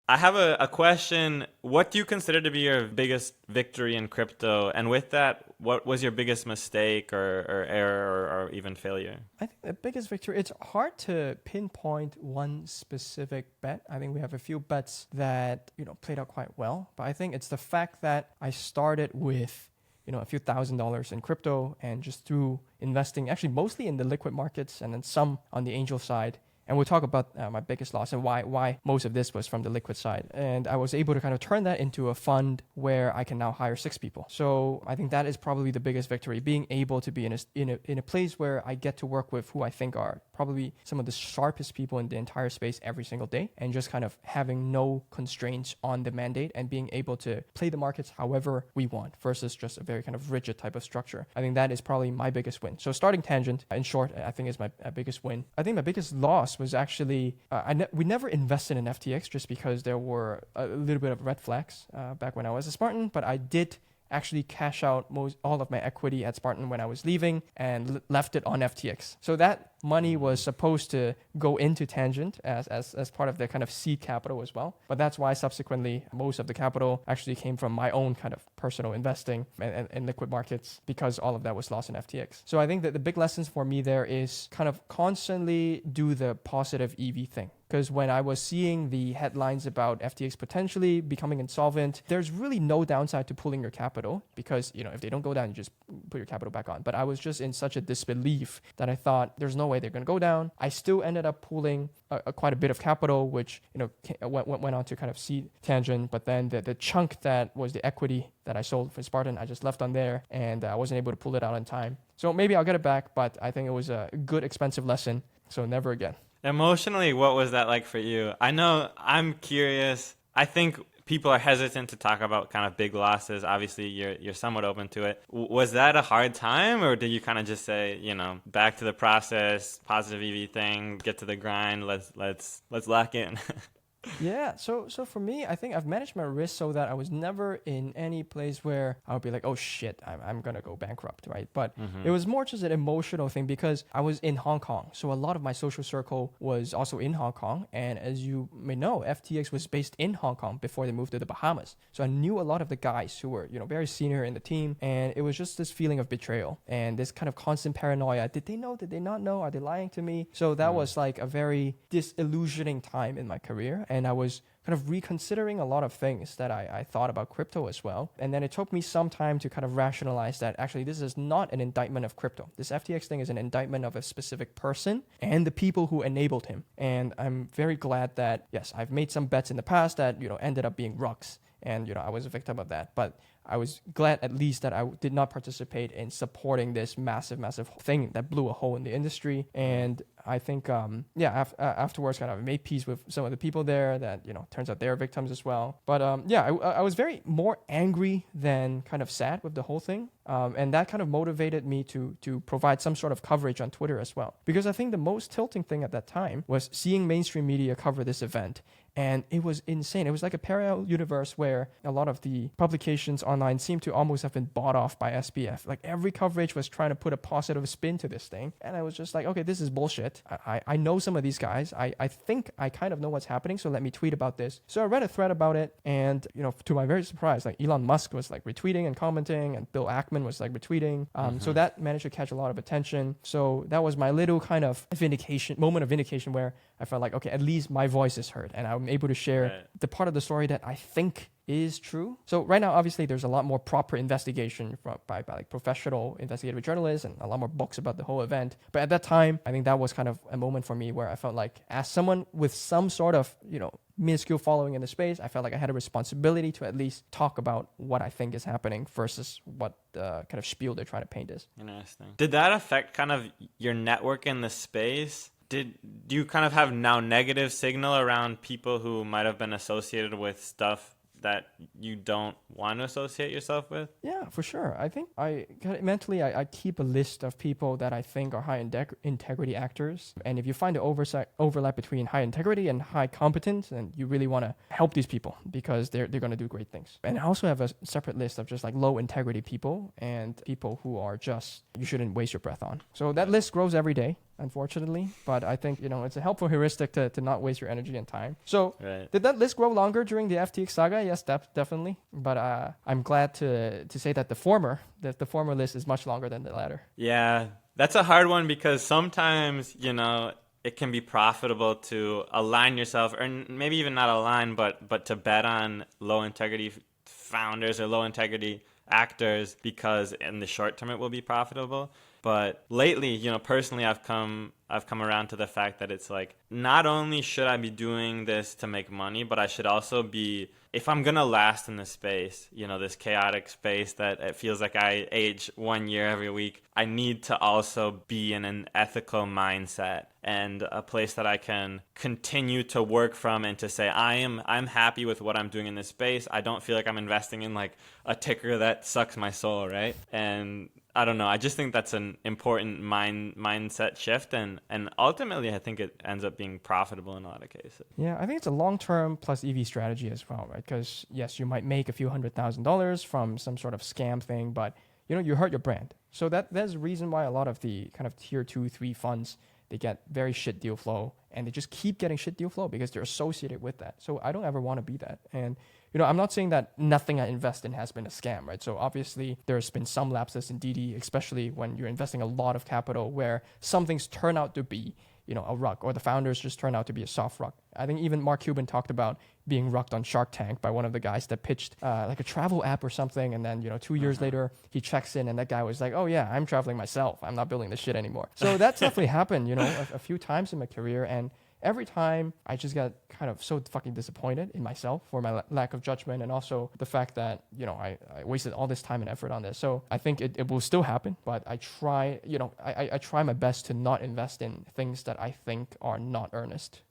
I have a question. What do you consider to be your biggest victory in crypto? And with that, what was your biggest mistake or error or even failure? I think the biggest victory, it's hard to pinpoint one specific bet. I think we have a few bets that, played out quite well. But I think it's the fact that I started with, a few $1,000s in crypto and just through investing, actually mostly in the liquid markets and then some on the angel side. And we'll talk about my biggest loss and why most of this was from the liquid side. And I was able to kind of turn that into a fund where I can now hire 6 people. So I think that is probably the biggest victory, being able to be in a place where I get to work with who I think are probably some of the sharpest people in the entire space every single day, and just kind of having no constraints on the mandate and being able to play the markets however we want versus just a very kind of rigid type of structure. I think that is probably my biggest win. So starting Tangent, in short, I think is my biggest win. I think my biggest loss was actually we never invested in FTX just because there were a little bit of red flags back when I was a Spartan, but I did actually cash out all of my equity at Spartan when I was leaving and left it on FTX. So that money was supposed to go into Tangent as part of the kind of seed capital as well. But that's why subsequently most of the capital actually came from my own kind of personal investing and liquid markets, because all of that was lost in FTX. So I think that the big lessons for me there is kind of constantly do the positive EV thing. Because when I was seeing the headlines about FTX potentially becoming insolvent, there's really no downside to pulling your capital because, if they don't go down, you just put your capital back on. But I was just in such a disbelief that I thought there's no way they're going to go down. I still ended up pulling quite a bit of capital, which, went on to kind of seed Tangent. But then the chunk that was the equity that I sold for Spartan, I just left on there and I wasn't able to pull it out in time. So maybe I'll get it back, but I think it was a good, expensive lesson. So never again. Emotionally, what was that like for you? I know I'm curious. I think people are hesitant to talk about kind of big losses. Obviously, you're somewhat open to it. Was that a hard time, or did you kind of just say, back to the process, positive EV thing, get to the grind, let's lock in? Yeah, so for me, I think I've managed my risk so that I was never in any place where I would be like, oh shit, I'm gonna go bankrupt, right? But it was more just an emotional thing because I was in Hong Kong, so a lot of my social circle was also in Hong Kong, and as you may know, FTX was based in Hong Kong before they moved to the Bahamas. So I knew a lot of the guys who were very senior in the team, and it was just this feeling of betrayal and this kind of constant paranoia. Did they know? Did they not know? Are they lying to me? So that was like a very disillusioning time in my career. And I was kind of reconsidering a lot of things that I thought about crypto as well. And then it took me some time to kind of rationalize that actually this is not an indictment of crypto. This FTX thing is an indictment of a specific person and the people who enabled him. And I'm very glad that, yes, I've made some bets in the past that, ended up being rucks. And, I was a victim of that. But I was glad at least that I did not participate in supporting this massive, massive thing that blew a hole in the industry. And I think, afterwards kind of made peace with some of the people there that, turns out they're victims as well. But I was very more angry than kind of sad with the whole thing. And that kind of motivated me to provide some sort of coverage on Twitter as well. Because I think the most tilting thing at that time was seeing mainstream media cover this event. And it was insane. It was like a parallel universe where a lot of the publications online seemed to almost have been bought off by SBF. Like every coverage was trying to put a positive spin to this thing. And I was just like, okay, this is bullshit. I know some of these guys. I think I kind of know what's happening. So let me tweet about this. So I read a thread about it. And, to my very surprise, like Elon Musk was like retweeting and commenting, and Bill Ackman was like retweeting. So that managed to catch a lot of attention. So that was my little kind of moment of vindication where I felt like, okay, at least my voice is heard. And I'm able to share the part of the story that I think is true. So right now, obviously, there's a lot more proper investigation by like professional investigative journalists and a lot more books about the whole event. But at that time, I think that was kind of a moment for me where I felt like, as someone with some sort of, minuscule following in the space, I felt like I had a responsibility to at least talk about what I think is happening versus what the kind of spiel they're trying to paint is. Interesting. Did that affect kind of your network in the space? Do you kind of have now negative signal around people who might have been associated with stuff that you don't want to associate yourself with? Yeah, for sure. I think I keep a list of people that I think are high integrity actors. And if you find the overlap between high integrity and high competence, then you really want to help these people because they're going to do great things. And I also have a separate list of just like low integrity people and people who are just, you shouldn't waste your breath on. So that list grows every day. unfortunately. But I think, it's a helpful heuristic to not waste your energy and time. So Right. did that list grow longer during the FTX saga? Yes, definitely. But I'm glad to say that the former list is much longer than the latter. Yeah, that's a hard one because sometimes, it can be profitable to align yourself, or maybe even not align, but to bet on low integrity founders or low integrity actors because in the short term it will be profitable. But lately, personally, I've come around to the fact that it's like, not only should I be doing this to make money, but I should also be, if I'm gonna last in this space, this chaotic space that it feels like I age 1 year every week, I need to also be in an ethical mindset and a place that I can continue to work from and to say I'm happy with what I'm doing in this space. I don't feel like I'm investing in like a ticker that sucks my soul, right? And I don't know. I just think that's an important mindset shift, and ultimately, I think it ends up being profitable in a lot of cases. Yeah, I think it's a long-term plus EV strategy as well, right? Because yes, you might make a few $100,000 from some sort of scam thing, but you hurt your brand. So that's the reason why a lot of the kind of tier 2, 3 funds, they get very shit deal flow, and they just keep getting shit deal flow because they're associated with that. So I don't ever want to be that. And I'm not saying that nothing I invest in has been a scam, right? So obviously there's been some lapses in DD, especially when you're investing a lot of capital where some things turn out to be, a rug, or the founders just turn out to be a soft rug. I think even Mark Cuban talked about being rugged on Shark Tank by one of the guys that pitched like a travel app or something. And then, 2 years later, he checks in and that guy was like, oh yeah, I'm traveling myself. I'm not building this shit anymore. So that's definitely happened, a few times in my career. And every time I just got kind of so fucking disappointed in myself for my lack of judgment, and also the fact that, I wasted all this time and effort on this. So I think it will still happen, but I try, I try my best to not invest in things that I think are not earnest.